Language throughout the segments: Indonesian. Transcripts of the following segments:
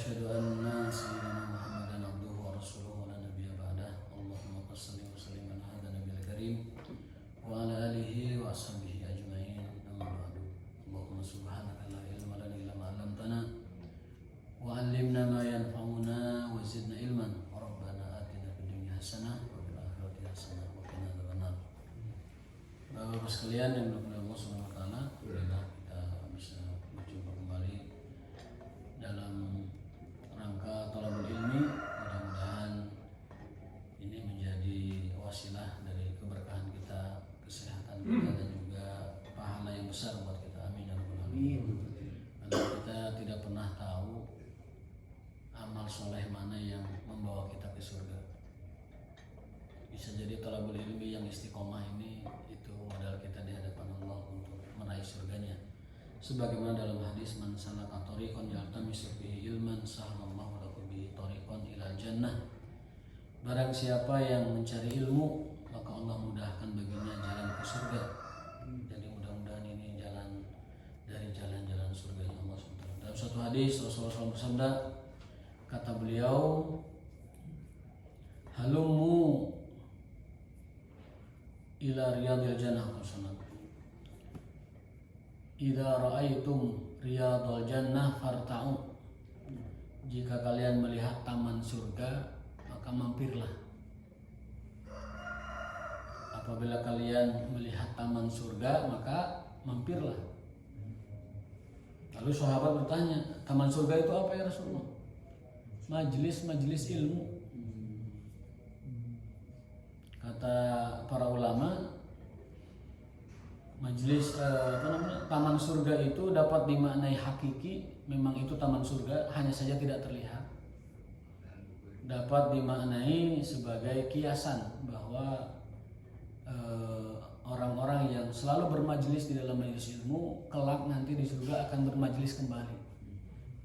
وأشهد أن سيدنا محمدا عبده ورسوله ولا نبي بعده. اللهم صل وسلم على هذا النبي الكريم وعلى آله وأصحابه أجمعين. أما بعد. اللهم سبحانك لا علم لنا إلا ما علمتنا وعلمنا ما ينفعنا وزدنا علما. ربنا آتنا في الدنيا حسنة وفي الآخرة حسنة وقنا عذاب النار. Bapak-bapak sekalian yang dimuliakan Allah Subhanahu wa taala, alhamdulillah kita bisa berjumpa kembali dalam rangka thalabul ilmi. Mudah-mudahan ini menjadi wasilah dari keberkahan kita, kesehatan kita, dan juga pahala yang besar buat kita. Amin ya rabbal alamin. Karena kita tidak pernah tahu amal soleh mana yang membawa kita ke surga. Bisa jadi thalabul ilmi yang istiqomah ini itu modal kita di hadapan Allah untuk meraih surganya. Sebagaimana dalam hadis, man salaka thariqan yaltamisu fihi ilman sahalallahu lahu bihi thariqan ilal jannah. Barang siapa yang mencari ilmu, maka Allah mudahkan baginya jalan ke surga. Jadi mudah-mudahan ini jalan dari jalan-jalan surga Allah SWT. Dalam satu hadis Rasulullah SAW bersabda, kata beliau, halumu ila riyadil jannah hasanat. Idza ra'aitum riyadul jannah farta'u. Jika kalian melihat taman surga, maka mampirlah. Apabila kalian melihat taman surga, maka mampirlah. Lalu sahabat bertanya, taman surga itu apa ya Rasulullah? Majelis ilmu. Kata para ulama, taman surga itu dapat dimaknai hakiki, memang itu taman surga, hanya saja tidak terlihat. Dapat dimaknai sebagai kiasan bahwa orang-orang yang selalu bermajelis di dalam majelis ilmu, kelak nanti di surga akan bermajelis kembali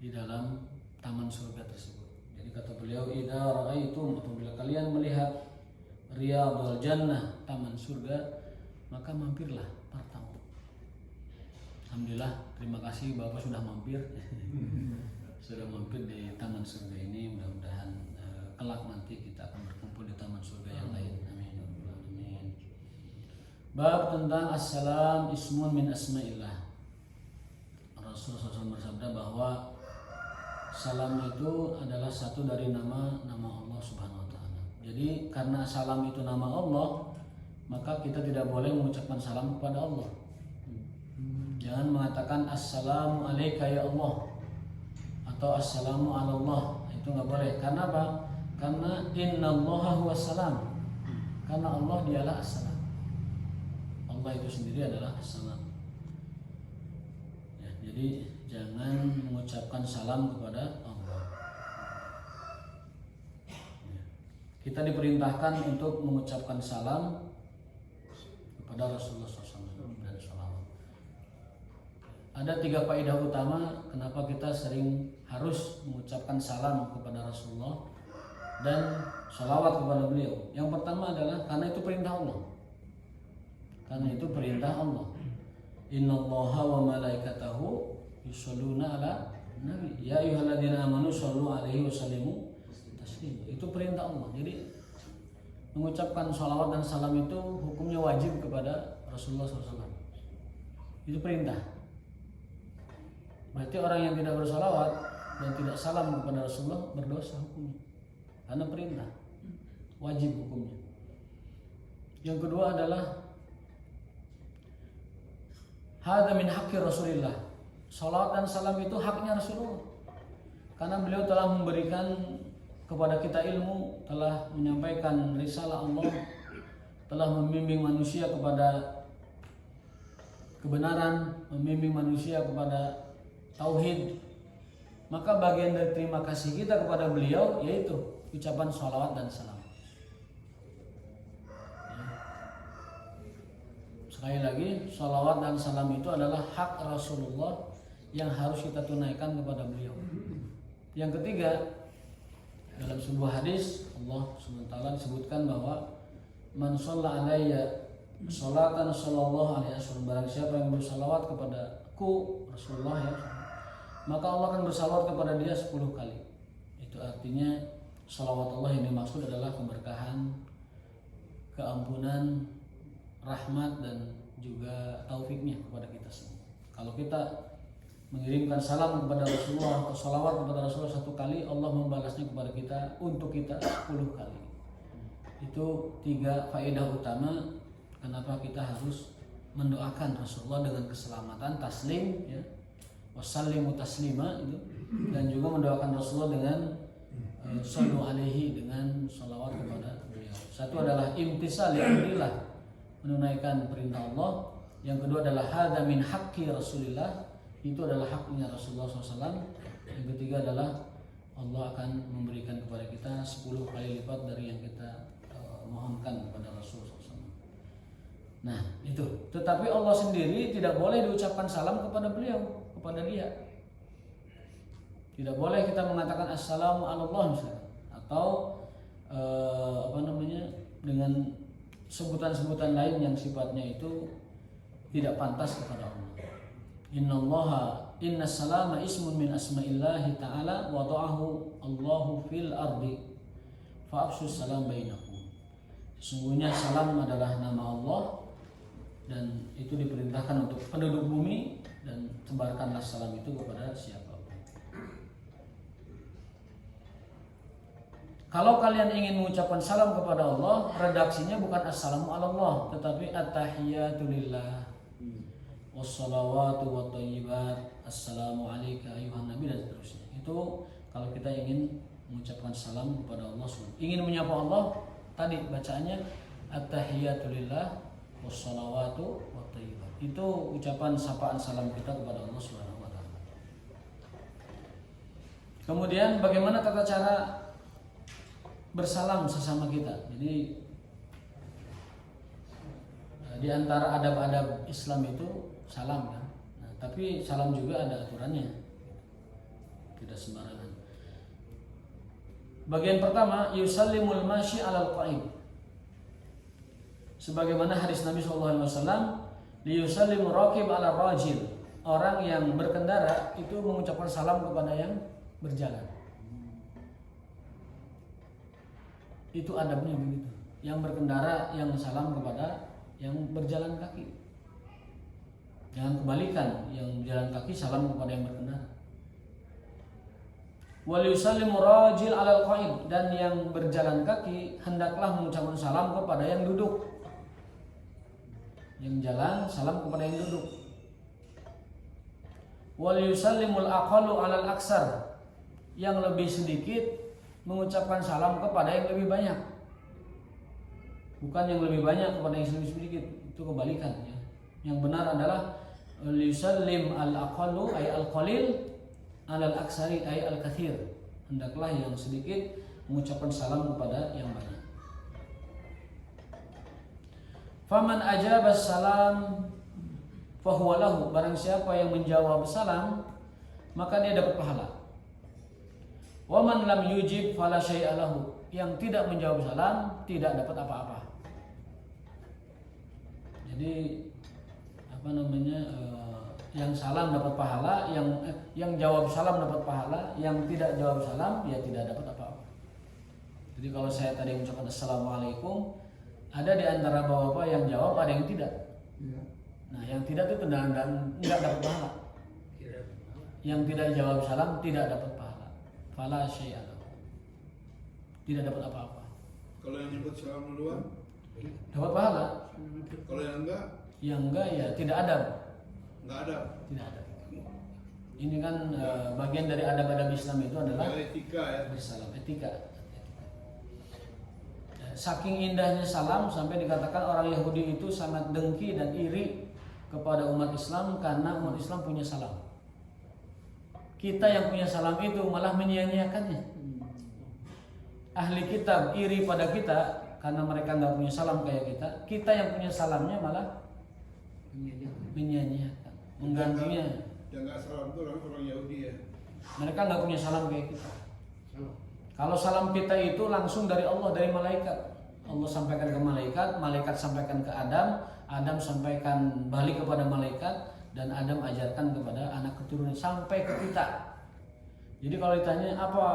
di dalam taman surga tersebut. Jadi kata beliau, idza ra'aitum, apabila kalian melihat riyadul jannah, taman surga, maka mampirlah, pertama. Alhamdulillah, terima kasih Bapak sudah mampir. Sudah mampir di taman surga ini. Mudah-mudahan kelak nanti kita akan berkumpul di taman surga yang lain. Amin. Amin. Bab tentang assalam ismun min asma'illah. Rasulullah SAW bersabda bahwa salam itu adalah satu dari nama Allah Subhanahu wa taala. Jadi karena salam itu nama Allah, maka kita tidak boleh mengucapkan salam kepada Allah. Jangan mengatakan assalamu alayka ya Allah atau assalamu ala Allah, itu nggak boleh. Karena apa? Karena innallaha huwas salam. Karena Allah dialah as-salam. Allah itu sendiri adalah as-salam. Ya, jadi jangan mengucapkan salam kepada Allah. Ya. Kita diperintahkan untuk mengucapkan salam kepada Rasulullah SAW dan salawat. Ada 3 faedah utama kenapa kita sering harus mengucapkan salam kepada Rasulullah dan salawat kepada beliau. Yang pertama adalah karena itu perintah Allah. Karena itu perintah Allah. Innallaha wa malaikatahu yusholluna ala nabi ya ayyuhalladzina amanu shollu alaihi wasallimu taslima. Itu perintah Allah. Jadi mengucapkan salawat dan salam itu hukumnya wajib kepada Rasulullah SAW. Itu perintah. Berarti orang yang tidak bersalawat dan tidak salam kepada Rasulullah berdosa hukumnya. Karena perintah, wajib hukumnya. Yang kedua adalah hadza min haqqi Rasulillah. Salawat dan salam itu haknya Rasulullah. Karena beliau telah memberikan kepada kita ilmu, telah menyampaikan risalah Allah, telah membimbing manusia kepada kebenaran, membimbing manusia kepada tauhid. Maka bagian dari terima kasih kita kepada beliau yaitu ucapan sholawat dan salam. Sekali lagi, sholawat dan salam itu adalah hak Rasulullah yang harus kita tunaikan kepada beliau. Yang ketiga, dalam sebuah hadis Allah SWT disebutkan bahwa man shalla alayya sholatan sallallahu alaihi wasallam, barang siapa yang bersalawat kepadaku Rasulullah ya, maka Allah akan bersalawat kepada dia 10 kali. Itu artinya salawat Allah yang dimaksud adalah keberkahan, keampunan, rahmat dan juga taufiknya kepada kita semua. Kalau kita mengirimkan salam kepada Rasulullah atau salawat kepada Rasulullah 1 kali, Allah membalasnya kepada kita untuk kita 10 kali. Itu 3 faedah utama kenapa kita harus mendoakan Rasulullah dengan keselamatan, taslim ya, wassallimu taslima itu, dan juga mendoakan Rasulullah dengan sallu alaihi, dengan salawat kepada beliau. Satu adalah imtisal, alhamdulillah, menunaikan perintah Allah. Yang kedua adalah hadza min haqqi Rasulillah, itu adalah haknya Rasulullah SAW. Yang ketiga adalah Allah akan memberikan kepada kita 10 kali lipat dari yang kita mohonkan kepada Rasulullah SAW. Nah itu, tetapi Allah sendiri tidak boleh diucapkan salam kepada beliau, kepada dia. Tidak boleh kita mengatakan assalamu Allah misalnya, atau dengan sebutan-sebutan lain yang sifatnya itu tidak pantas kepada Allah. Inna salama ismun min asma'illahi ta'ala wada'ahu Allahu fil ardi fa'afsus salam bainakum. Sesungguhnya salam adalah nama Allah dan itu diperintahkan untuk penduduk bumi, dan sebarkanlah salam itu kepada siapapun. Kalau kalian ingin mengucapkan salam kepada Allah, redaksinya bukan assalamu ala Allah, tetapi at-tahiyatu lillah wassalawatu wattayyibat assalamu alayka ayuhan nabi, dan seterusnya. Itu kalau kita ingin mengucapkan salam kepada Allah, ingin menyapa Allah, tadi bacaannya at-tahiyatu lillah wassalawatu wattayyibat. Itu ucapan sapaan salam kita kepada Allah Subhanahu wa taala. Kemudian bagaimana tata cara bersalam sesama kita? Jadi di antara adab-adab Islam itu salam kan. Nah, tapi salam juga ada aturannya, tidak sembarangan. Bagian pertama, yusallimul masyi 'alal qa'id. Sebagaimana hadis Nabi SAW, liyusallimu raqib 'ala rajil. Orang yang berkendara itu mengucapkan salam kepada yang berjalan. Itu adabnya begitu. Yang berkendara yang salam kepada yang berjalan kaki. Jangan kebalikan, yang berjalan kaki salam kepada yang berkendara. Wal yusallimu rajil 'alal qa'id, dan yang berjalan kaki hendaklah mengucapkan salam kepada yang duduk. Yang jalan salam kepada yang duduk. Wal yusallimul aqallu 'alal aksar, yang lebih sedikit mengucapkan salam kepada yang lebih banyak. Bukan yang lebih banyak kepada yang lebih sedikit, itu kebalikan ya. Yang benar adalah yusallim al-aqallu ay al-qalil 'alal aksari ay al-katsir. Hendaklah yang sedikit mengucapkan salam kepada yang banyak. Faman ajaba salam fahuwa lahu, barang siapa yang menjawab salam maka dia dapat pahala. Wa man lam yujib fala syai'a lahu, yang tidak menjawab salam tidak dapat apa-apa. Jadi yang salam dapat pahala, yang jawab salam dapat pahala, yang tidak jawab salam ya tidak dapat apa-apa. Jadi kalau saya tadi mengucapkan assalamualaikum, ada di antara bapak-bapak yang jawab, ada yang tidak. Nah, yang tidak itu tidak dapat pahala. Yang tidak jawab salam tidak dapat pahala. Fala syai'a lahu, tidak dapat apa-apa. Kalau yang nyebut salam duluan dapat pahala. Kalau yang enggak? Yang enggak ya tidak ada. Enggak ada. Tidak ada. Ini kan bagian dari adab-adab Islam itu adalah etika ya. Bersalam, etika. Saking indahnya salam sampai dikatakan orang Yahudi itu sangat dengki dan iri kepada umat Islam karena umat Islam punya salam. Kita yang punya salam itu malah menyia-nyiakannya. Ahli kitab iri pada kita karena mereka nggak punya salam kayak kita. Kita yang punya salamnya malah menyia-nyiakan, menggantinya. Yang nggak salam itu orang Yahudi ya. Mereka nggak punya salam kayak kita. Kalau salam kita itu langsung dari Allah, dari malaikat. Allah sampaikan ke malaikat, malaikat sampaikan ke Adam, Adam sampaikan balik kepada malaikat, dan Adam ajarkan kepada anak keturunan sampai ke kita. Jadi kalau ditanya apa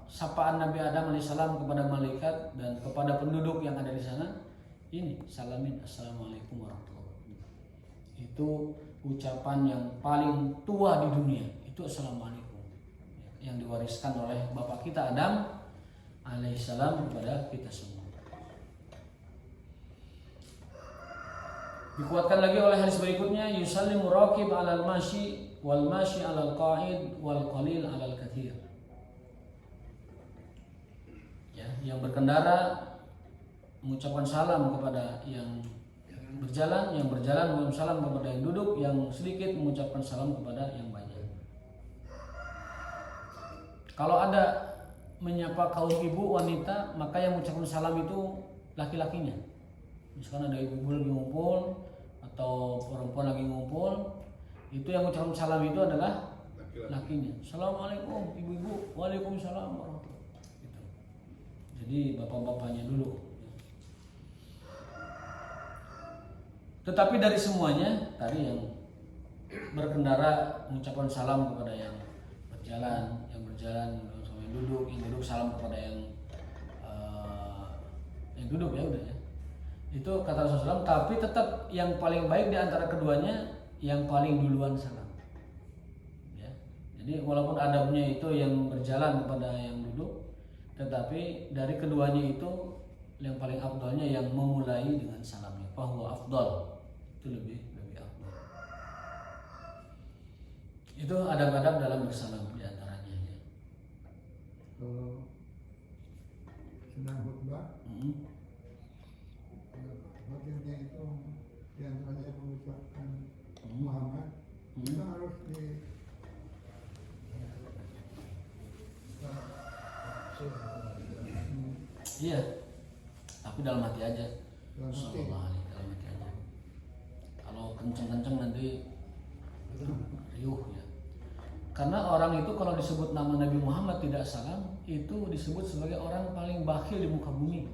sapaan Nabi Adam alaihissalam kepada malaikat dan kepada penduduk yang ada di sana, ini salamin assalamualaikum warahmatullahi wabarakatuh. Itu ucapan yang paling tua di dunia, itu assalamualaikum, yang diwariskan oleh bapak kita Adam alaihissalam kepada kita semua. Dikuatkan lagi oleh hadis berikutnya, yusallimu raqib 'alal mashi wal mashi 'alal qa'id wal qalil 'alal katsir. Ya, yang berkendara mengucapkan salam kepada yang berjalan mengucapkan salam kepada yang duduk, yang sedikit mengucapkan salam kepada yang banyak. Kalau ada menyapa kaum ibu wanita, maka yang mengucapkan salam itu laki-lakinya. Misalkan ada ibu-ibu lagi ngumpul atau perempuan lagi ngumpul, itu yang mengucapkan salam itu adalah lakinya. Assalamualaikum ibu-ibu, waalaikumsalam warahmatullahi wabarakatuh. Gitu. Jadi bapak-bapaknya dulu. Tetapi dari semuanya tadi yang berkendara mengucapkan salam kepada yang berjalan sama yang duduk salam kepada yang duduk, ya udah ya. Itu kata Rasulullah SAW, tapi tetap yang paling baik di antara keduanya yang paling duluan salam. Ya. Jadi walaupun adabnya itu yang berjalan kepada yang duduk, tetapi dari keduanya itu yang paling afdalnya yang memulai dengan salamnya. Fahuwa afdal, itu lebih afdal. Itu adab-adab dalam bersalam di antaranya. Ya. Kalau sedang khutbah, wakilnya itu yang saya mengucapkan Muhammad, itu harus di Iya, tapi dalam hati aja. dalam hati. Sallallahu alaihi dalam hati aja. Kalau kenceng-kenceng nanti riuh ya. Karena orang itu kalau disebut nama Nabi Muhammad tidak salam, itu disebut sebagai orang paling bakhil di muka bumi.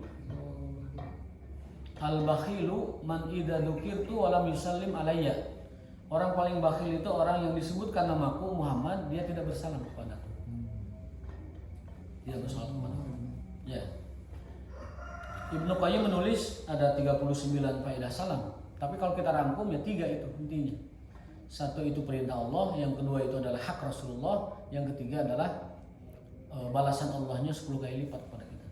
Al-bakhilu man idza dzukirtu wa lam yusallim alayya. Orang paling bakhil itu orang yang disebutkan namaku Muhammad, dia tidak bersalam kepadaku. Dia bersalam kepadaku. Ya. Ibnu Qayyim menulis ada 39 faedah salam. Tapi kalau kita rangkum ya 3 itu intinya. Satu itu perintah Allah, yang kedua itu adalah hak Rasulullah, yang ketiga adalah balasan Allahnya 10 kali lipat kepada kita.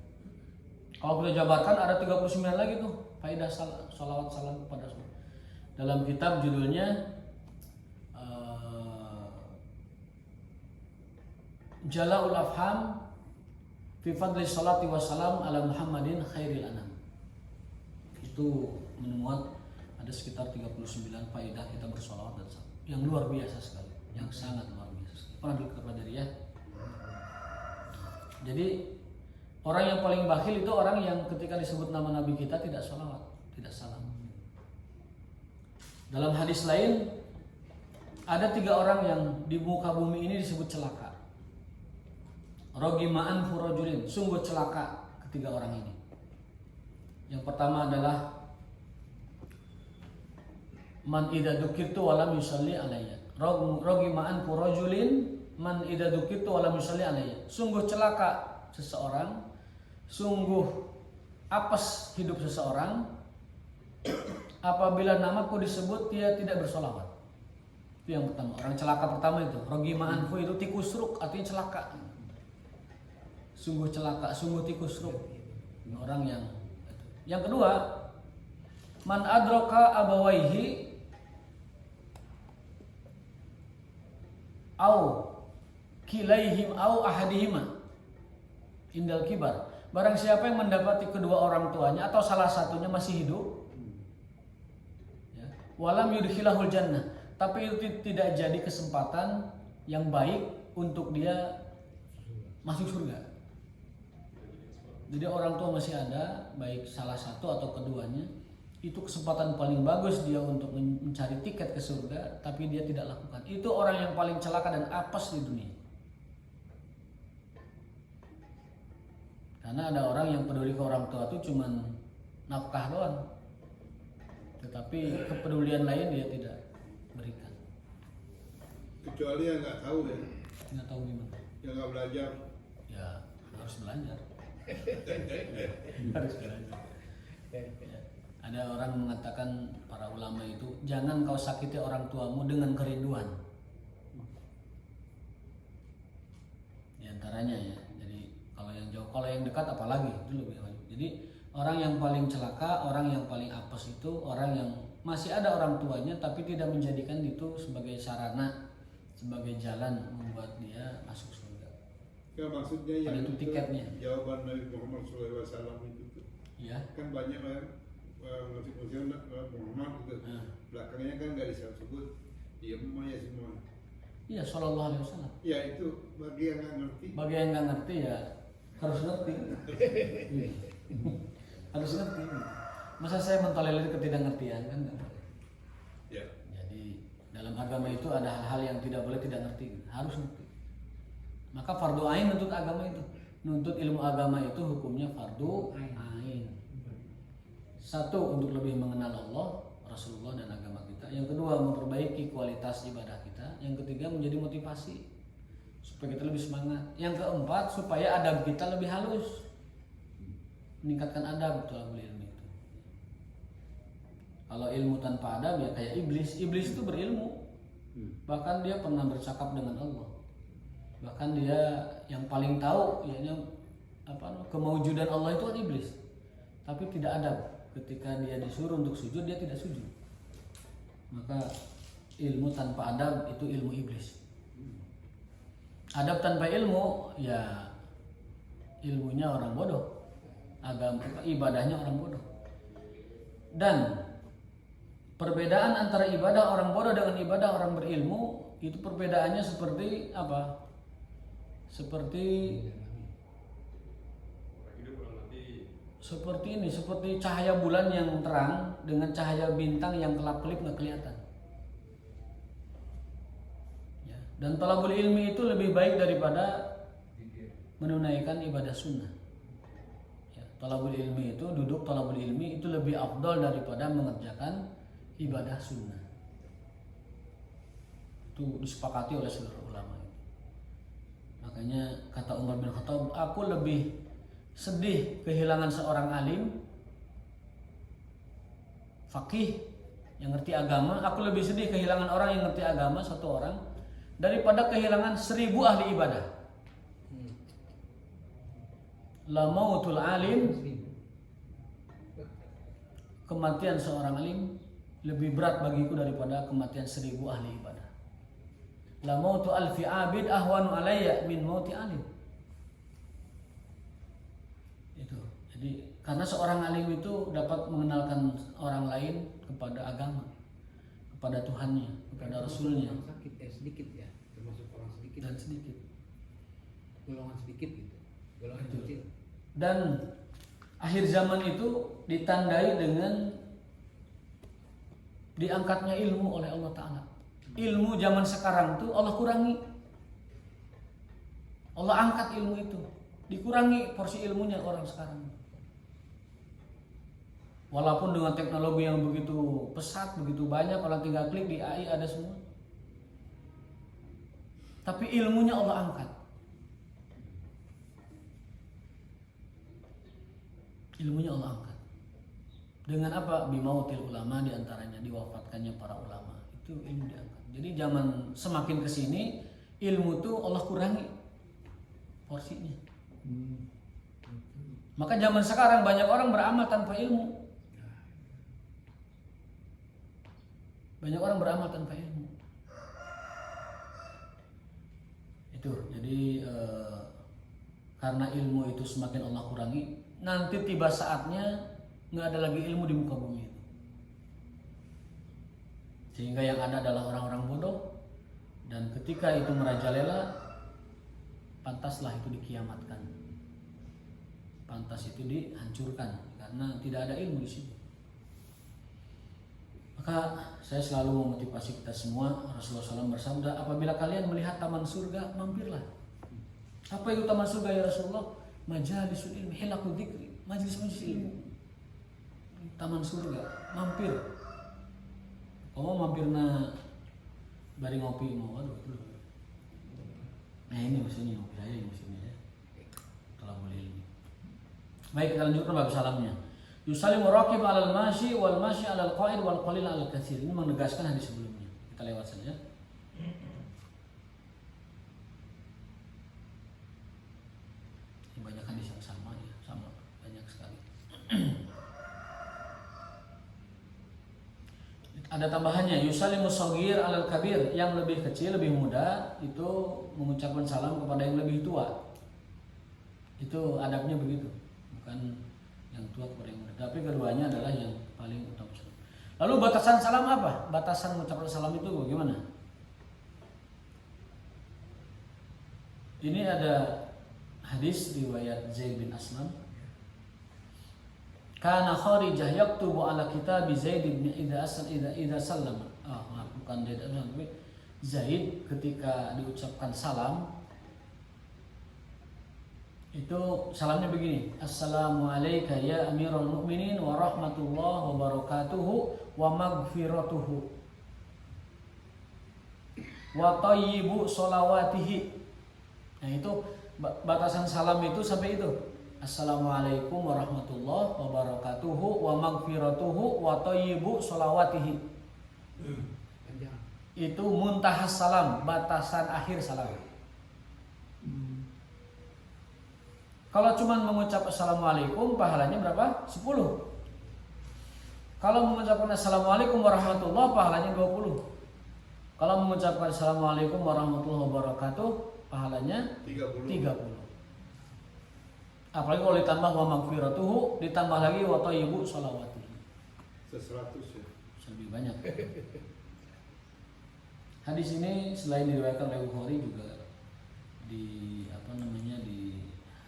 Kalau kita jabarkan ada 39 lagi tuh faedah salawat salam kepada Rasul. Dalam kitab judulnya Jala'ul Afham fi fadli salati wassalam ala Muhammadin khairil anam. Itu memuat ada sekitar 39 faedah kita bersolawat dan salam yang luar biasa sekali, yang sangat luar biasa sekali. Pernah dipelajari ya. Jadi orang yang paling bakhil itu orang yang ketika disebut nama Nabi kita tidak sholawat, tidak salam. Dalam hadis lain ada 3 orang yang di muka bumi ini disebut celaka. Rogima'an furajulin, sungguh celaka ketiga orang ini. Yang pertama adalah man idza dzukirtu wa lam yusalli alayya. Rogima'an furajulin man idza dzukirtu wa lam yusalli alayya. Sungguh celaka seseorang, sungguh apes hidup seseorang apabila namaku disebut dia tidak bersolawat. Itu yang pertama. Orang celaka pertama itu rogima'anfu itu tikusruk, artinya celaka. Sungguh celaka, sungguh tikusruk. Orang yang kedua, man adroka abawaihi au kilaihim au ahadihima indal kibar. Barang siapa yang mendapati kedua orang tuanya atau salah satunya masih hidup, ya, walam yudkhilahul jannah, tapi itu tidak jadi kesempatan yang baik untuk dia masuk surga. Jadi orang tua masih ada, baik salah satu atau keduanya, itu kesempatan paling bagus dia untuk mencari tiket ke surga, tapi dia tidak lakukan. Itu orang yang paling celaka dan apes di dunia. Karena ada orang yang peduli ke orang tua itu cuman nafkah doang, tetapi kepedulian lain dia tidak berikan. Kecuali yang nggak tahu ya, Nggak tahu gimana. yang nggak belajar. Ya, harus belajar. Harus belajar. Ya. Ada orang mengatakan para ulama itu jangan kau sakiti orang tuamu dengan kerinduan. Di antaranya ya. Jadi kalau yang jauh, kalau yang dekat apalagi itu lebih wajib. Jadi orang yang paling celaka, orang yang paling apes itu orang yang masih ada orang tuanya tapi tidak menjadikan itu sebagai sarana, sebagai jalan membuat dia masuk surga. Ya maksudnya yang itu tiketnya. Jawaban Nabi Muhammad SAW itu tuh. Ya. Kan banyak kan ngasih Muhammad itu. Belakangnya kan nggak disebut diam aja semua. Iya, Shallallahu Alaihi Wasallam. Ya itu bagi yang nggak ngerti. Bagi yang nggak ngerti ya harus ngerti. Harus ngerti. Masa saya mentolerir ketidakngertian kan nggak boleh. Ya. Jadi dalam agama itu ada hal-hal yang tidak boleh tidak ngerti, harus ngerti. Maka fardu ain nuntut agama itu, nuntut ilmu agama itu hukumnya fardu ain. Satu, untuk lebih mengenal Allah, Rasulullah dan agama kita. Yang kedua, memperbaiki kualitas ibadah kita. Yang ketiga, menjadi motivasi supaya kita lebih semangat. Yang keempat, supaya adab kita lebih halus, meningkatkan adab thalabul ilmi itu. Kalau ilmu tanpa adab ya kayak iblis. Iblis itu berilmu, bahkan dia pernah bercakap dengan Allah. Bahkan dia yang paling tahu ya kemaujudan Allah itu kan iblis, tapi tidak adab. Ketika dia disuruh untuk sujud, dia tidak sujud. Maka ilmu tanpa adab itu ilmu iblis. Adab tanpa ilmu ya ilmunya orang bodoh, agama ibadahnya orang bodoh. Dan perbedaan antara ibadah orang bodoh dengan ibadah orang berilmu itu perbedaannya seperti apa? Seperti ini, seperti cahaya bulan yang terang dengan cahaya bintang yang kelap-kelip nggak kelihatan. Ya. Dan thalabul ilmi itu lebih baik daripada menunaikan ibadah sunnah. Ya. Thalabul ilmi itu duduk thalabul ilmi itu lebih afdal daripada mengerjakan ibadah sunnah. Itu disepakati oleh seluruh ulama. Makanya kata Umar bin Khattab, aku lebih sedih kehilangan seorang alim faqih yang ngerti agama. Aku lebih sedih kehilangan orang yang ngerti agama, satu orang, daripada kehilangan 1000 ahli ibadah. La mautul alim, kematian seorang alim lebih berat bagiku daripada kematian 1000 ahli ibadah. La mautu alfi abid ahwanu alayya min mauti alim. Itu. Jadi karena seorang alim itu dapat mengenalkan orang lain kepada agama, kepada Tuhannya, kepada Rasulnya. Sakit sedikit ya, termasuk orang sedikit. Dan sedikit. Golongan sedikit gitu. Golongan Itu. kecil. Dan akhir zaman itu ditandai dengan diangkatnya ilmu oleh Allah Ta'ala. Ilmu zaman sekarang tuh Allah kurangi. Allah angkat ilmu itu, dikurangi porsi ilmunya orang sekarang. Walaupun dengan teknologi yang begitu pesat, begitu banyak, orang tinggal klik di AI ada semua. Tapi ilmunya Allah angkat. Ilmunya Allah angkat. Dengan apa? Bimautil ulama, diantaranya diwafatkannya para ulama. Itu ilmu diangkat. Jadi zaman semakin kesini ilmu tuh Allah kurangi porsinya. Maka zaman sekarang banyak orang beramal tanpa ilmu. Banyak orang beramal tanpa ilmu. Itu. Jadi karena ilmu itu semakin Allah kurangi, nanti tiba saatnya nggak ada lagi ilmu di muka bumi. Sehingga yang ada adalah orang-orang bodoh, dan ketika itu merajalela, pantaslah itu dikiamatkan, pantas itu dihancurkan karena tidak ada ilmu di situ. Maka saya selalu memotivasi kita semua. Rasulullah SAW bersabda, apabila kalian melihat taman surga, mampirlah. Apa itu taman surga ya Rasulullah? Majalisul ilmi, hilaqu dzikri, majelis-majelis ilmu. Taman surga, mampir. Kamu mampirna bari ngopi mau, aduh. Nah ini maksudnya ngopi saya ini maksudnya ya. Kalau Baik, kita lanjutkan bab salamnya. Yusallimu raqib 'alal mashi wal mashi 'alal qa'id wal qalil 'alal katsir. Ini menegaskan hadis sebelumnya. Kita lewat saja. Ini banyak hadis yang sama ya, sama banyak sekali. Ada tambahannya, yusallimu shaghir 'alal kabir, yang lebih kecil, lebih muda itu mengucapkan salam kepada yang lebih tua. Itu adabnya begitu. Bukan yang tua kepada yang muda, tapi keduanya adalah yang paling utama. Lalu batasan salam apa? Batasan mengucapkan salam itu bagaimana? Ini ada hadis riwayat Zaid bin Aslam. Kana Kharijah yaktubu ala kitab Zaid bin idza sallama. Bukan Zaid bin Aslam, tapi Zaid ketika diucapkan salam itu salamnya begini, Assalamualaikum ya Amirul Mukminin wa rahmatullahi wa barakatuhu wa maghfiratuhu wa thayyibu sholawatihi. Nah itu batasan salam itu sampai itu, Assalamualaikum warahmatullahi wabarakatuhu wa maghfiratuhu wa thayyibu sholawatihi. Itu muntahas salam, batasan akhir salam. Kalau cuma mengucap Assalamualaikum, pahalanya berapa? 10. Kalau mengucapkan Assalamualaikum warahmatullahi, pahalanya 20. Kalau mengucapkan Assalamualaikum warahmatullahi wabarakatuh, pahalanya 30. Apalagi kalau ditambah wa maghfiratuhu, ditambah lagi wa thayyibu sholawatihi. 100 ya. Lebih banyak. Hadis ini selain diriwayatkan oleh Bukhari juga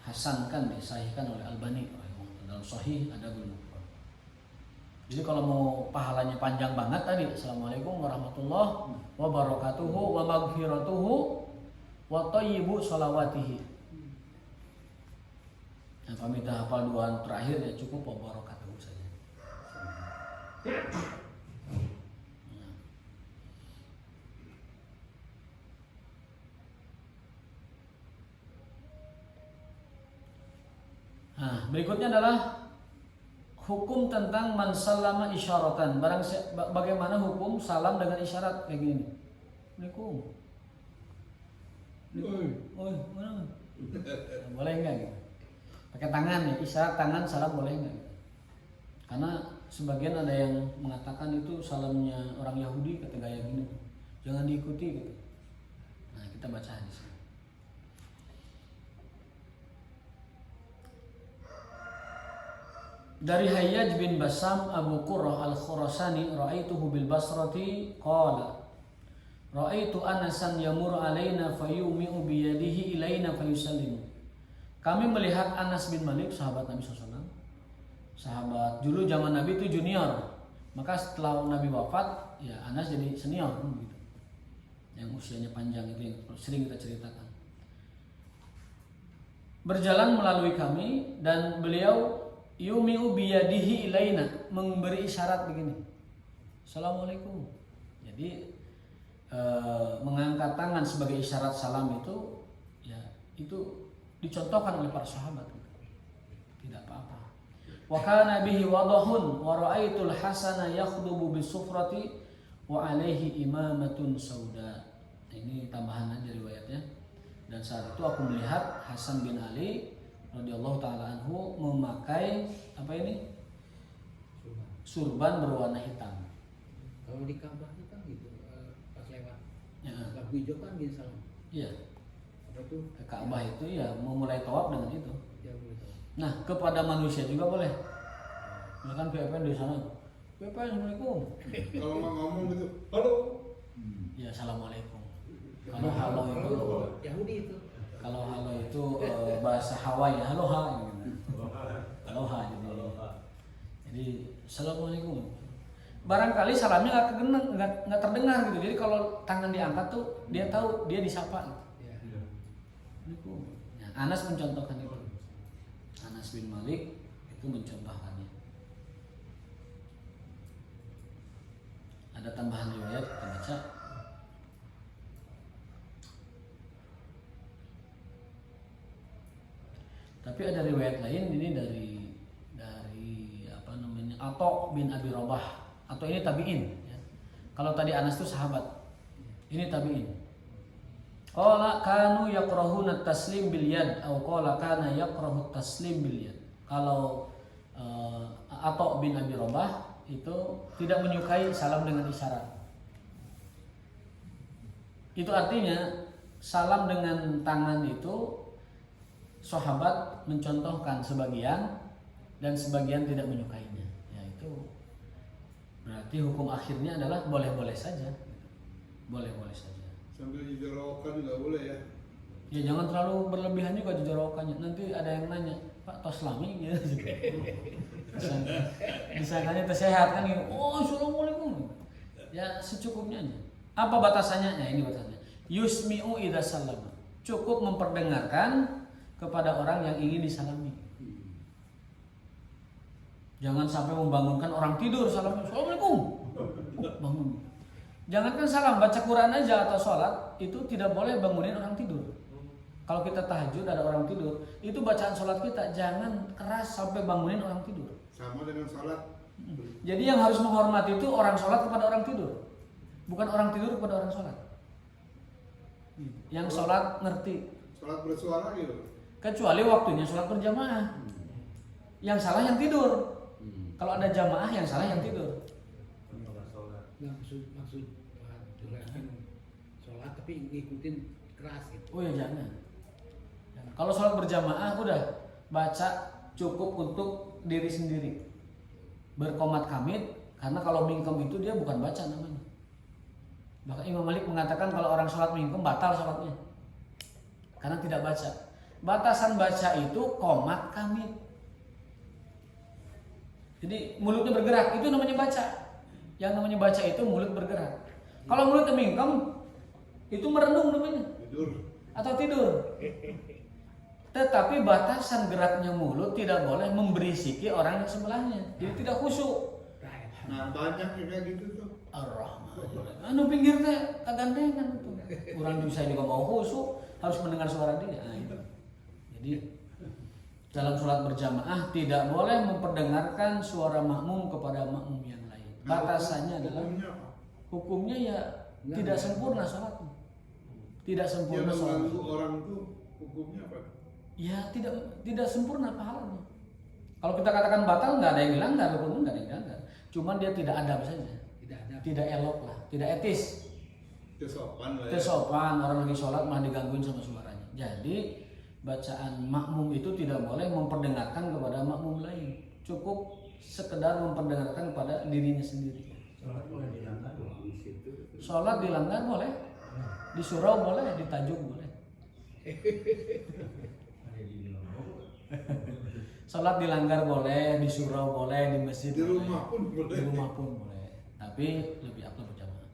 dihasankan, disahihkan oleh Albani dalam Sahih Adabul Mufrad. Jadi kalau mau pahalanya panjang banget tadi, Assalamualaikum warahmatullahi wabarakatuhu wa maghfiratuhu wa thayyibu sholawatihi. Nah, pamit hafal doa terakhir ya cukup wa barakatuhu saja. Nah, berikutnya adalah hukum tentang man sallama isyaratan. Bagaimana hukum salam dengan isyarat kayak gini? Assalamualaikum. Oi, mana? Boleh enggak gitu? Pakai tangan ya, isyarat tangan salam boleh enggak? Karena sebagian ada yang mengatakan itu salamnya orang Yahudi kata gaya gini. Jangan diikuti gitu. Nah, kita baca hadis. Dari Hayyaj bin Basam Abu Qurrah al-Khurasani ra'aituhu bil Basrati qala ra'aitu Anasan yamur alaina fayumi'u bi yadihi ilaina fayusallimu. Kami melihat Anas bin Malik sahabat Nabi SAW. Sahabat dulu zaman Nabi itu junior. Maka setelah Nabi wafat, ya Anas jadi senior gitu. Yang usianya panjang itu yang sering kita ceritakan. Berjalan melalui kami dan beliau yumi'u biyadihi ilaina, memberi isyarat begini, Assalamualaikum. Jadi mengangkat tangan sebagai isyarat salam itu, ya itu dicontohkan oleh para sahabat. Tidak apa-apa. Wa kana bihi wadahun wa ra'aitul Hasana yakhdubu bisufrati wa alaihi imamatun sauda. Ini tambahan aja riwayatnya. Dan saat itu aku melihat Hasan bin Ali radhiyallahu taala anhu memakai apa ini? Surban berwarna hitam. Kalau di Ka'bah itu kan gitu, pas lewat Ya. lampu hijau kan gini salam. Iya. Apa itu? Ke Ka'bah itu ya memulai tawaf dengan itu. Ya boleh tahu. Nah, kepada manusia juga boleh. Misalkan PPN di sana, PPN Assalamualaikum. Kalau ngomong gitu, halo. Ya Assalamualaikum. Kalau halo itu, Yahudi itu. kalau halo itu bahasa Hawaii, aloha gitu. Aloha jadi Assalamualaikum. Barangkali salamnya nggak terdengar gitu. Jadi kalau tangan diangkat tuh dia tahu dia disapa gitu. Ya. Assalamualaikum. Nah, Anas mencontohkan itu. Anas bin Malik itu mencontohkannya. Ada tambahan riwayat kita baca. Tapi ada riwayat lain ini dari Atha bin Abi Rabah. Atau ini tabi'in ya. Kalau tadi Anas itu sahabat, ini tabi'in. Qala kanu yakrahuna taslim bil yad atau qala kana yakrahu taslim bil yad. Kalau Atha bin Abi Rabah itu tidak menyukai salam dengan isyarat. Itu artinya salam dengan tangan itu sahabat mencontohkan sebagian dan sebagian tidak menyukainya. Ya itu berarti hukum akhirnya adalah boleh-boleh saja. Boleh-boleh saja. Sambil dijorokan juga boleh ya. Ya jangan terlalu berlebihan juga dijorokannya. Nanti ada yang nanya, Pak Toslami gitu. Misalnya tersehat kan gitu. Oh, assalamualaikum. Ya secukupnya aja. Apa batasannya? Ya ini batasannya. Yusmi'u idza sallama. Cukup memperdengarkan kepada orang yang ingin disalami. Jangan sampai membangunkan orang tidur salam. Assalamualaikum. Bangun. Jangankan salam, baca Quran aja atau sholat itu tidak boleh bangunin orang tidur. Kalau kita tahajud ada orang tidur, itu bacaan sholat kita jangan keras sampai bangunin orang tidur. Sama dengan sholat. Jadi yang harus menghormati itu orang sholat kepada orang tidur, bukan orang tidur kepada orang sholat. Yang sholat ngerti. Sholat bersuara gitu. Kecuali waktunya sholat berjamaah. Yang salah yang tidur. Kalau ada jamaah yang salah yang tidur. Nggak maksud durasi sholat tapi ngikutin keras gitu. Oh ya jangan. Kalau sholat berjamaah udah baca cukup untuk diri sendiri. Berqomat kamit karena kalau mingkem itu dia bukan baca namanya. Bahkan Imam Malik mengatakan kalau orang sholat mingkem batal sholatnya karena tidak baca. Batasan baca itu qomat kamit. Jadi mulutnya bergerak itu namanya baca. Yang namanya baca itu mulut bergerak. Kalau mulutnya mingkem itu merenung namanya. Tidur. Atau tidur. Tetapi batasan geraknya mulut tidak boleh memberisiki orang yang sebelahnya. Jadi tidak khusyuk. Nah banyak yang kayak gitu tuh. Ar-Rahman. Anu pinggir teh kagandengan tuh. Orang bisa juga mau khusyuk harus mendengar suara dia. Nah, itu. Jadi dalam sholat berjamaah tidak boleh memperdengarkan suara makmum kepada makmum yang lain. Batasannya adalah hukumnya ya tidak sempurna sholatnya. Tidak sempurna Yang sholat. mengganggu orang tuh hukumnya apa? Ya tidak sempurna pahalanya. Kalau kita katakan batal nggak ada yang dilanggar, hukumnya nggak ada yang dilanggar. Cuman dia tidak adab saja, tidak elok lah, tidak etis. Kesopan lah ya. Kesopan orang lagi sholat malah digangguin sama suaranya. Jadi bacaan makmum itu tidak boleh memperdengarkan kepada makmum lain. Cukup sekedar memperdengarkan kepada dirinya sendiri. Sholat boleh dilanggar. Sholat dilanggar boleh, di surau boleh, di tajuk boleh. Sholat dilanggar boleh, di surau boleh, di masjid Di boleh. rumah pun boleh. Di rumah pun boleh. Tapi lebih afdal berjamaah.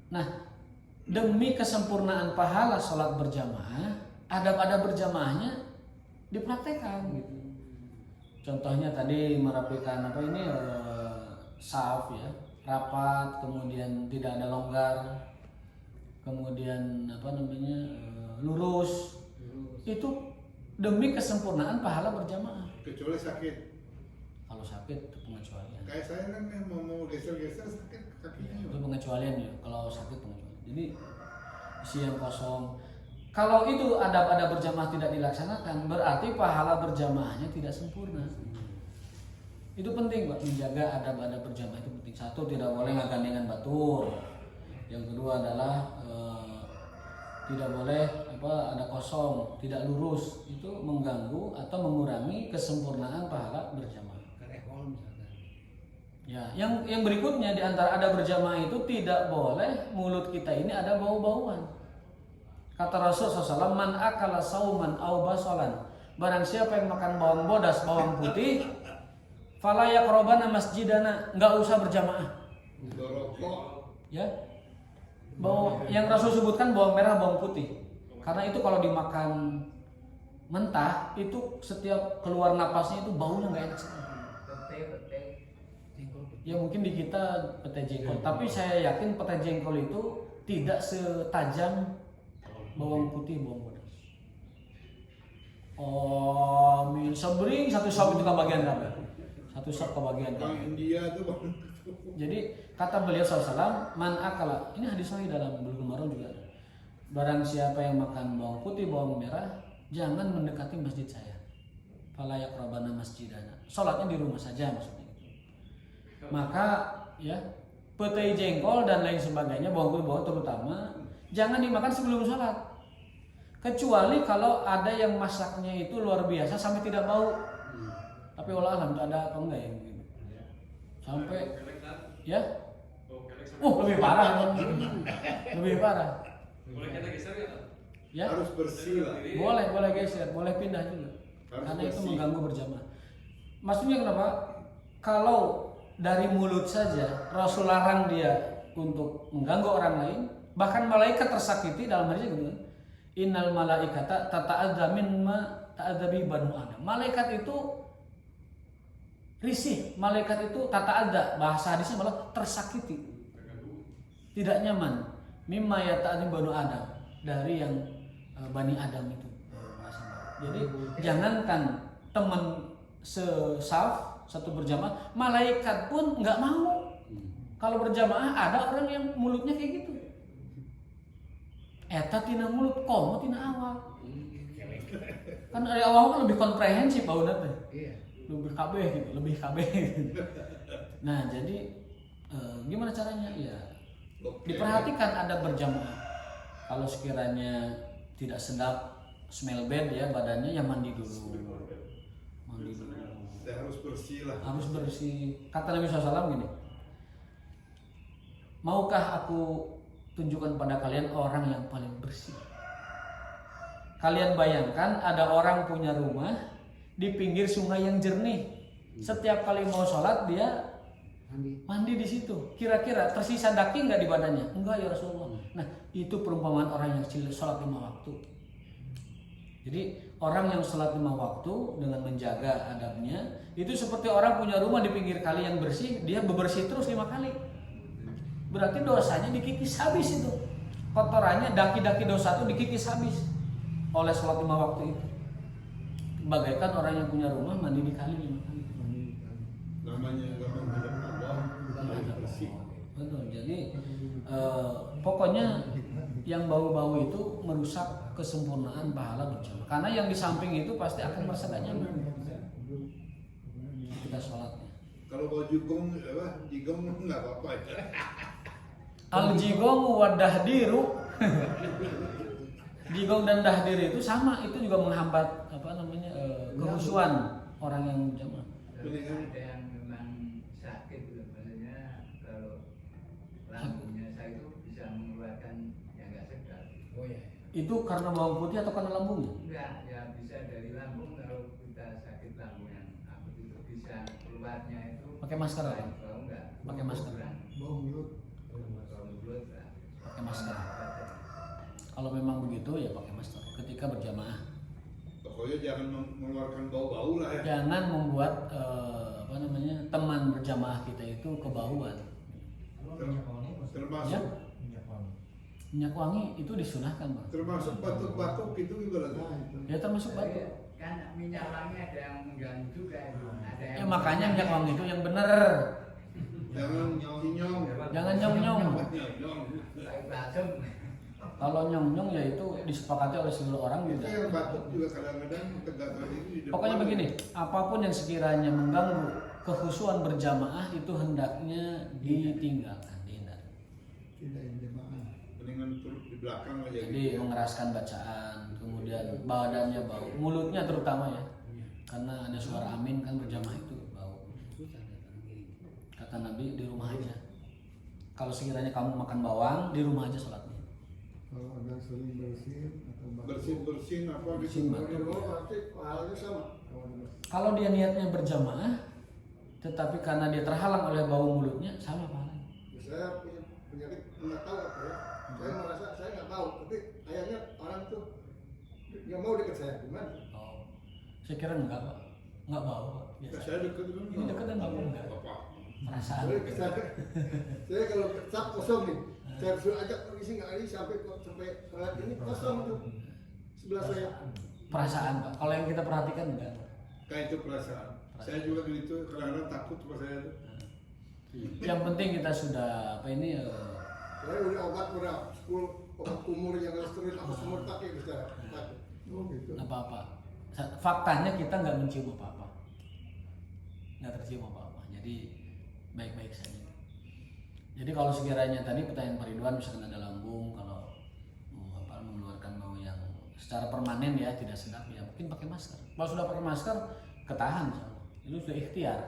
Nah, demi kesempurnaan pahala sholat berjamaah, adab-adab berjamaahnya dipraktekkan gitu. Contohnya tadi merapikan saf ya, rapat, kemudian tidak ada longgar, kemudian lurus. Itu demi kesempurnaan pahala berjamaah. Kecuali sakit. Kalau sakit itu pengecualian. Kayak saya kan mau geser-geser sakit kakinya. Itu pengecualian ya. Kalau sakit pengecualian. Jadi isi yang kosong. Kalau itu adab-adab berjamaah tidak dilaksanakan, berarti pahala berjamaahnya tidak sempurna. Itu penting Pak, menjaga adab-adab berjamaah itu penting. Satu, tidak boleh ngagandengan batur. Yang kedua adalah tidak boleh ada kosong, tidak lurus. Itu mengganggu atau mengurangi kesempurnaan pahala berjamaah. Ya, yang berikutnya di antara adab berjamaah itu tidak boleh mulut kita ini ada bau-bauan. Kata Rasul SAW, man akala sauman au basolan. Barang siapa yang makan bawang bodas, bawang putih, fala yaqrabana masjidana, enggak usah berjamaah. Rokok. Ya. Yang Rasul sebutkan bawang merah, bawang putih. Karena itu kalau dimakan mentah, itu setiap keluar napasnya itu baunya enggak enak sekali. Ya mungkin di kita pete jengkol, tapi saya yakin pete jengkol itu tidak setajam bawang putih, bawang bodas. Amin. Sebring satu sop itu kan bagian apa? Satu sop kebagian. Orang India tuh Bang. Jadi kata beliau SAW, man akala, ini hadis sahih dalam Bulughul Maram juga ada. Barang siapa yang makan bawang putih, bawang merah, jangan mendekati masjid saya. Fala yaqrabana masjidana. Salatnya di rumah saja maksudnya. Maka ya, petai jengkol dan lain sebagainya, bawang putih, bawang terutama jangan dimakan sebelum sholat. Kecuali kalau ada yang masaknya itu luar biasa sampai tidak bau. Tapi walau alam ada apa enggak yang begitu. Sampai ya, lebih parah, lebih parah. Boleh kita geser ya? Ya, Harus bersih lah. boleh geser, boleh pindah juga. Harus Karena itu bersih. mengganggu berjamaah. Maksudnya kenapa? Kalau dari mulut saja Rasul larang dia untuk mengganggu orang lain, bahkan malaikat tersakiti dalam hadis gitu kan. Innal malaikata tata'adza mimma ta'adzabi banu Adam. Malaikat itu risih, malaikat itu tata'adza, bahasa hadisnya malah tersakiti. Tidak nyaman mimma yata'adzabi banu Adam, dari yang Bani Adam itu. Jadi jangankan teman sesaf satu berjamaah, malaikat pun nggak mau. Kalau berjamaah ada orang yang mulutnya kayak gitu. Eta tina mulut, komo tina awal. Kan dari awal kan lebih komprehensif baunat teh. Iya. Lebih KB gitu, lebih KB. Gitu. Nah jadi gimana caranya? Ya diperhatikan ada berjamaah. Kalau sekiranya tidak sedap, smell bad ya badannya, ya mandi dulu. Mandi dulu. Ya, harus bersih lah. Harus bersih. Kata Nabi SAW gini, maukah aku tunjukkan pada kalian orang yang paling bersih? Kalian bayangkan ada orang punya rumah di pinggir sungai yang jernih. Setiap kali mau sholat dia mandi di situ. Kira-kira tersisa daki nggak di badannya? Enggak ya Rasulullah. Nah itu perumpamaan orang yang sholat 5 waktu. Jadi orang yang sholat 5 waktu dengan menjaga adabnya itu seperti orang punya rumah di pinggir kali yang bersih, dia bebersih terus 5 kali. Berarti dosanya dikikis habis itu. Kotorannya, daki-daki dosa itu dikikis habis oleh sholat 5 waktu itu. Bagaikan orang yang punya rumah mandi di kali 5 kali. Namanya nggak menghadap Allah, harus bersih. Betul. Jadi pokoknya yang bau-bau itu merusak kesempurnaan pahala berjamaah. Karena yang di samping itu pasti akan merasa gak nyaman kita sholatnya. Kalau bau jigong nggak apa-apa ya. Al jigong wa dahdiru. Jigong dan dahdir itu sama, itu juga menghambat kehusuan orang yang jamaah. Ada yang memang sakit sebenarnya, kalau lambungnya saya itu bisa mengeluarkan yang nggak sedap. Oh ya. Itu karena bawang putih atau karena lambungnya? Enggak, ya bisa dari lambung. Kalau kita sakit lambung yang apa itu bisa keluarnya itu Pakai masker apa? Kalau enggak Pakai masker. Bau mulut. kalau mulut lah. Pakai masker. Kalau memang begitu ya pakai masker ketika berjamaah. Pokoknya jangan mengeluarkan bau-bau lah ya. Jangan membuat teman berjamaah kita itu kebauan. Termasuk Ya? Minyak wangi itu disunahkan, Bang. termasuk batuk-batuk itu juga lagi. Nah itu. Ya termasuk batuk. Kan minyak wangi ada yang mengganggu juga itu. Ada Ya makanya minyak wangi itu yang benar. Jangan cinyong. Jangan nyong-nyong. Nyong. kayak balsem. Kalau nyong-nyong ya itu disepakati oleh seluruh orang Itu juga. yang batuk juga kadang-kadang tegak-tegak itu di depan. Pokoknya begini, apapun yang sekiranya mengganggu kehusuan berjamaah itu hendaknya ditinggalkan, dihindari. Tidak yang jemaah. Mendingan turut di belakang aja Jadi gitu. mengeraskan bacaan, kemudian badannya bau, mulutnya terutama ya, karena ada suara amin kan berjamaah itu bau. Kata Nabi di rumah aja. Kalau sekiranya kamu makan bawang di rumah aja sholatnya. Kalau agak sering bersin atau batuk. Bersin-bersin apa Bersin gitu. batuk. Berarti pahalanya sama. Kalau ada Kalau dia niatnya berjamaah, tetapi karena dia terhalang oleh bau mulutnya, sama pahalanya. saya punya penyakit nggak tahu apa ya. Saya merasa saya nggak tahu, tapi kayaknya orang tuh nggak mau dekat saya gimana? Oh, saya kira enggak Pak, enggak bau Pak. Biasa. Saya deket dulu. Ini dekat dan bau enggak? Apa? Perasaan. Saya kalau sak kosong nih, saya suruh ajak pergi nggak ini sampai sholat ini kosong tuh sebelah saya. Perasaan Pak. Kalau yang kita perhatikan enggak. Kayak itu perasaan. Saya juga gitu, kadang-kadang takut sama saya tuh. Yang penting kita sudah apa ini Saya udah obat obat kumur yang terus aku semua pakai bisa. Oh gitu. apa-apa. Faktanya kita nggak mencium apa-apa, nggak tercium apa-apa. Jadi baik-baik saja. Jadi kalau sekiranya tadi pertanyaan Pak Ridwan misalkan ada lambung, kalau mengeluarkan bau yang secara permanen ya tidak sedap ya mungkin pakai masker. Kalau sudah pakai masker ketahan, itu sudah ikhtiar,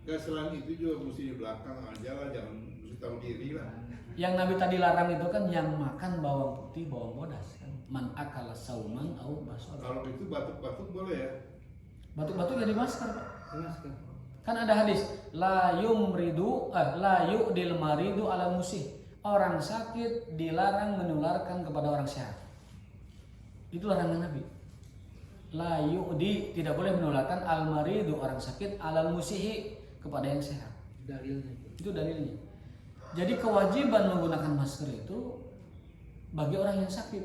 Ya selain itu juga mesti di belakang aja lah, jangan mesti tahu diri lah. Yang Nabi tadi larang itu kan yang makan bawang putih, bawang bodas kan. Man akala sauman au basor. Kalau itu batuk-batuk boleh ya? Batuk-batuk jadi masker, Pak. Masker. Kan ada hadis la yu'dil maridu ala musih. Orang sakit dilarang menularkan kepada orang sehat. Itu larangan Nabi. La yu'di tidak boleh menularkan al maridu orang sakit ala musihi kepada yang sehat. Dalilnya Itu dalilnya. Jadi kewajiban menggunakan masker itu bagi orang yang sakit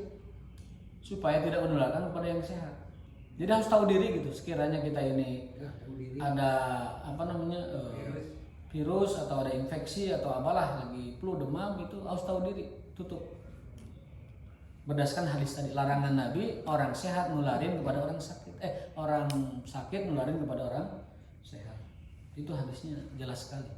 supaya tidak menularkan kepada yang sehat. Jadi harus tahu diri gitu. Sekiranya kita ini tahu diri. ada apa namanya virus atau ada infeksi atau apalah lagi flu demam itu harus tahu diri, tutup. Berdasarkan hadis tadi larangan Nabi orang sehat nularin kepada orang sakit. Orang sakit nularin kepada orang sehat. Itu hadisnya jelas sekali.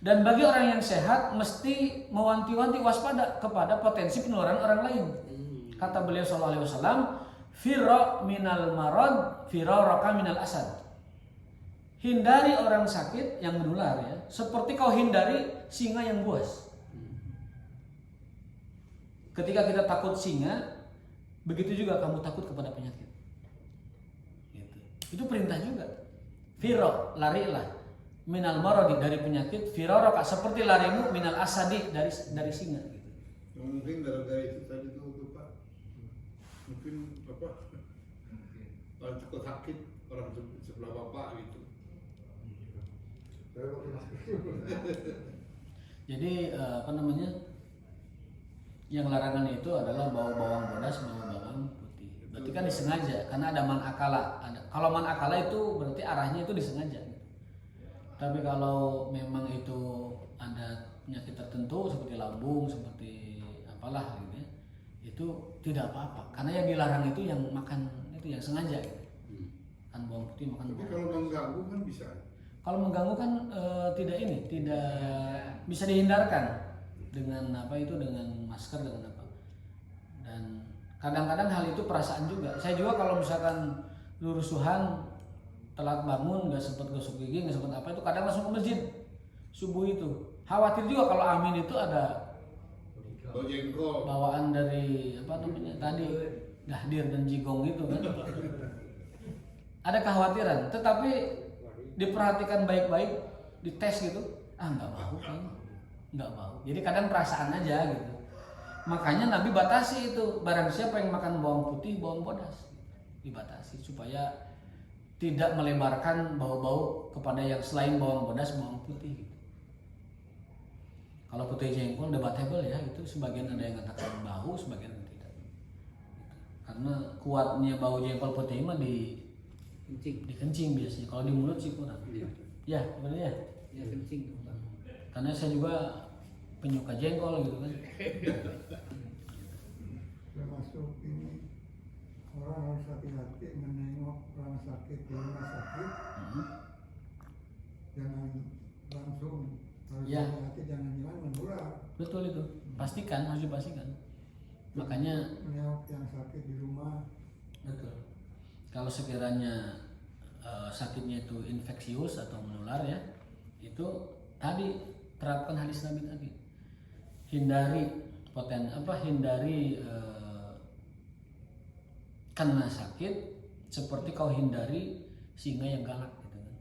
Dan bagi orang yang sehat mesti mewanti-wanti waspada kepada potensi penularan orang lain. Kata beliau sallallahu alaihi wasallam, "Firra minal marad, firaraka minal asad." Hindari orang sakit yang menular ya, seperti kau hindari singa yang buas. Ketika kita takut singa, begitu juga kamu takut kepada penyakit. Gitu. Itu perintah juga. Firra, larilah minal maradi dari penyakit, firaraka seperti larimu minal asadi dari singa gitu. Mungkin gara-gara itu tadi tuh Pak. Mungkin apa? Orang takut sakit orang sebelah bapak gitu. Saya pakai masker. Jadi apa namanya? Yang larangan itu adalah bau bawang bodas, bau bawang putih. Berarti kan disengaja karena ada man akala. Kalau man akala itu berarti arahnya itu disengaja. Tapi kalau memang itu ada penyakit tertentu seperti lambung, seperti apalah gitu ya, itu tidak apa-apa. Karena yang dilarang itu yang makan itu yang sengaja gitu. Kan bawang putih makan Tapi bawang. kalau mengganggu kan bisa. Kalau mengganggu kan tidak bisa dihindarkan dengan apa itu dengan masker dengan apa. Dan kadang-kadang hal itu perasaan juga. Saya juga kalau misalkan lurusuhan telat bangun nggak sempat gosok gigi nggak sempat apa itu kadang langsung ke masjid subuh itu. Khawatir juga kalau amin itu ada Bau jengkol. bawaan dari apa namanya tadi gahdir dan jigong itu kan. Ada kekhawatiran, tetapi diperhatikan baik-baik, dites gitu, nggak bau kayaknya, nggak bau. Jadi kadang perasaan aja gitu. Makanya Nabi batasi itu, barang siapa yang makan bawang putih, bawang bodas, dibatasi supaya tidak melebarkan bau-bau kepada yang selain bawang bodas, bawang putih. Gitu. Kalau putih jengkol debatable ya, itu sebagian ada yang katakan bau, sebagian tidak. Karena kuatnya bau jengkol putih mah dikencing biasanya. Kalau di mulut sih kurang. Ya, benar ya. Ya kencing. Karena saya juga penyuka jengkol gitu kan. Termasuk ini orang harus hati-hati menengok orang sakit di rumah sakit. Jangan langsung harus Ya. hati-hati jangan menular. Betul itu. Pastikan, harus dipastikan. Makanya menengok yang sakit di rumah. betul. Kalau sekiranya sakitnya itu infeksius atau menular ya, itu tadi terapkan hadis Nabi tadi. Hindari kena sakit seperti kau hindari singa yang galak gitu kan.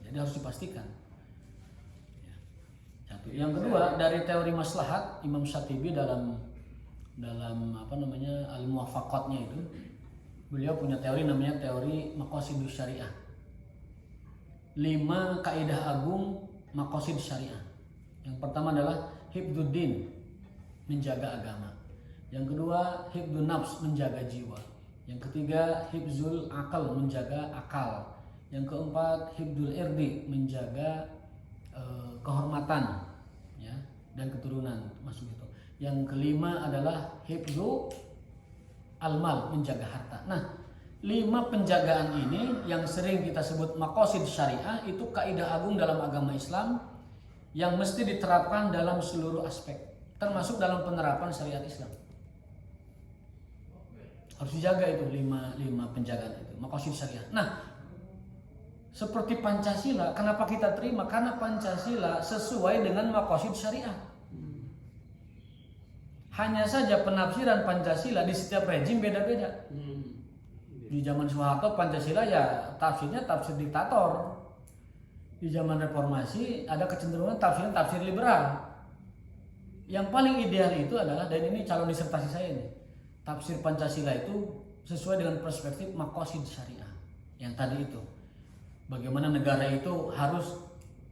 Jadi harus dipastikan. Ya. Satu. Yang kedua dari teori maslahat Imam Syatibi dalam apa namanya al-muwafaqatnya itu beliau punya teori namanya teori maqasidus syariah. 5 kaidah agung maqasid syariah. Yang pertama adalah hifdzuddin, menjaga agama. Yang kedua hifdzun nafs, menjaga jiwa. Yang ketiga, hifzul akal, menjaga akal. Yang keempat, hifzul irdi, menjaga kehormatan, ya, dan keturunan masuk itu. Yang kelima adalah hifzu almal, menjaga harta. Nah, 5 penjagaan ini yang sering kita sebut maqasid syariah itu kaidah agung dalam agama Islam yang mesti diterapkan dalam seluruh aspek, termasuk dalam penerapan syariat Islam. Harus dijaga itu 5 penjagaan itu, maqasid syariah. Nah, seperti Pancasila, kenapa kita terima? Karena Pancasila sesuai dengan maqasid syariah. Hanya saja penafsiran Pancasila di setiap rejim beda-beda. Di zaman Soeharto Pancasila ya tafsirnya tafsir diktator. Di zaman Reformasi ada kecenderungan tafsir liberal. Yang paling ideal itu adalah, dan ini calon disertasi saya ini, tafsir Pancasila itu sesuai dengan perspektif maqasid syariah. Yang tadi itu, bagaimana negara itu harus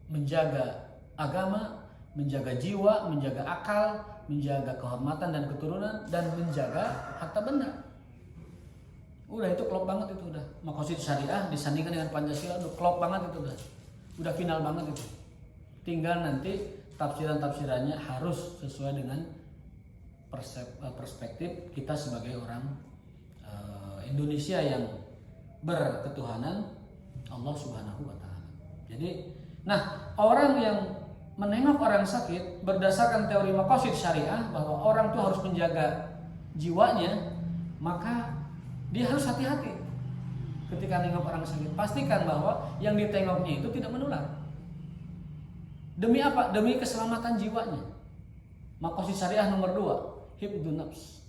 menjaga agama, menjaga jiwa, menjaga akal, menjaga kehormatan dan keturunan, dan menjaga harta benda. Udah itu klop banget itu udah. Maqasid syariah disandingkan dengan Pancasila udah klop banget itu udah. Udah final banget itu. Tinggal nanti tafsiran-tafsirannya harus sesuai dengan perspektif kita sebagai orang Indonesia yang berketuhanan Allah Subhanahu wa taala. Jadi, nah, orang yang menengok orang sakit berdasarkan teori maqasid syariah bahwa orang itu harus menjaga jiwanya, maka dia harus hati-hati ketika nengok orang sakit. Pastikan bahwa yang ditengoknya itu tidak menular. Demi apa? Demi keselamatan jiwanya. Maqasid syariah nomor 2, hifdzun nafs.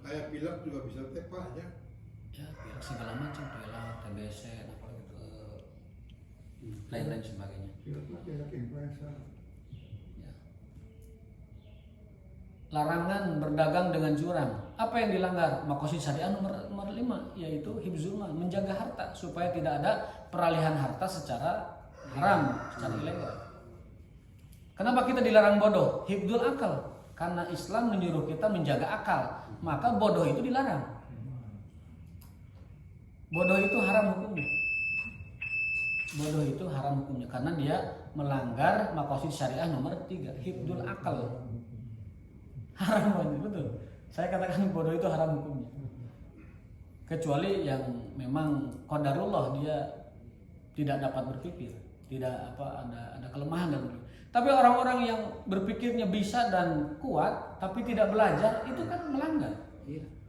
Kayak pilek juga bisa tepa aja. Ya, pilek segala macam, pilek, TBC, apa gitu, lain-lain sebagainya. Pilek influenza. Ya. Larangan berdagang dengan curang. Apa yang dilanggar? Maqasid syariah nomor 5, yaitu hifdzul mal, menjaga harta supaya tidak ada peralihan harta secara haram, secara ilegal. Kenapa kita dilarang bodoh? Hifdzul akal. Karena Islam menyuruh kita menjaga akal, maka bodoh itu dilarang. Bodoh itu haram hukumnya. Bodoh itu haram hukumnya karena dia melanggar maqasid syariah nomor 3, hifdzul akal. Haram banget, betul. Saya katakan bodoh itu haram hukumnya. Kecuali yang memang qadarullah, dia tidak dapat berpikir, tidak ada kelemahan dan berpikir. Tapi orang-orang yang berpikirnya bisa dan kuat tapi tidak belajar, itu kan melanggar.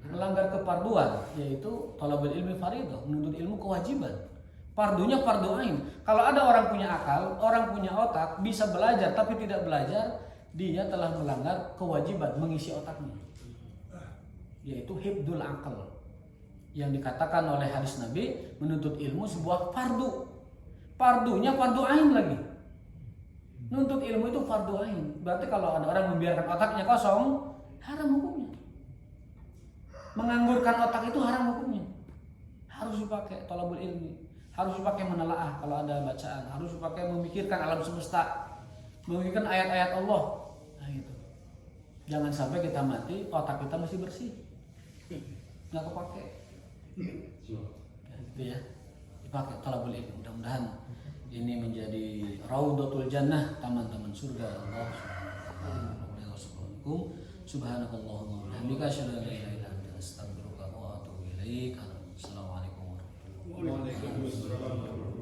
Melanggar keparduan, yaitu thalabul ilmi fardhah, menuntut ilmu kewajiban. Fardunya fardu ain. Kalau ada orang punya akal, orang punya otak, bisa belajar tapi tidak belajar, dia telah melanggar kewajiban mengisi otaknya, yaitu hifdzul akal. Yang dikatakan oleh hadis Nabi, menuntut ilmu sebuah fardu. Fardunya fardu ain lagi. Nuntut ilmu itu fardu ain. Berarti kalau ada orang membiarkan otaknya kosong, haram hukumnya. Menganggurkan otak itu haram hukumnya. Harus dipakai thalabul ilmi, harus dipakai menelaah kalau ada bacaan, harus dipakai memikirkan alam semesta, memikirkan ayat-ayat Allah. Nah itu. Jangan sampai kita mati, otak kita masih bersih, nggak kepake. Ya, gitu ya. Dipakai thalabul ilmi. Mudah-mudahan ini menjadi raudhatul jannah, taman-taman surga Allah Subhanahu. Subhanakallahumma wa bihamdika asyhadu an la ilaha illa anta astaghfiruka wa atubu ilaik. Assalamualaikum warahmatullahi wabarakatuh. Waalaikumsalam.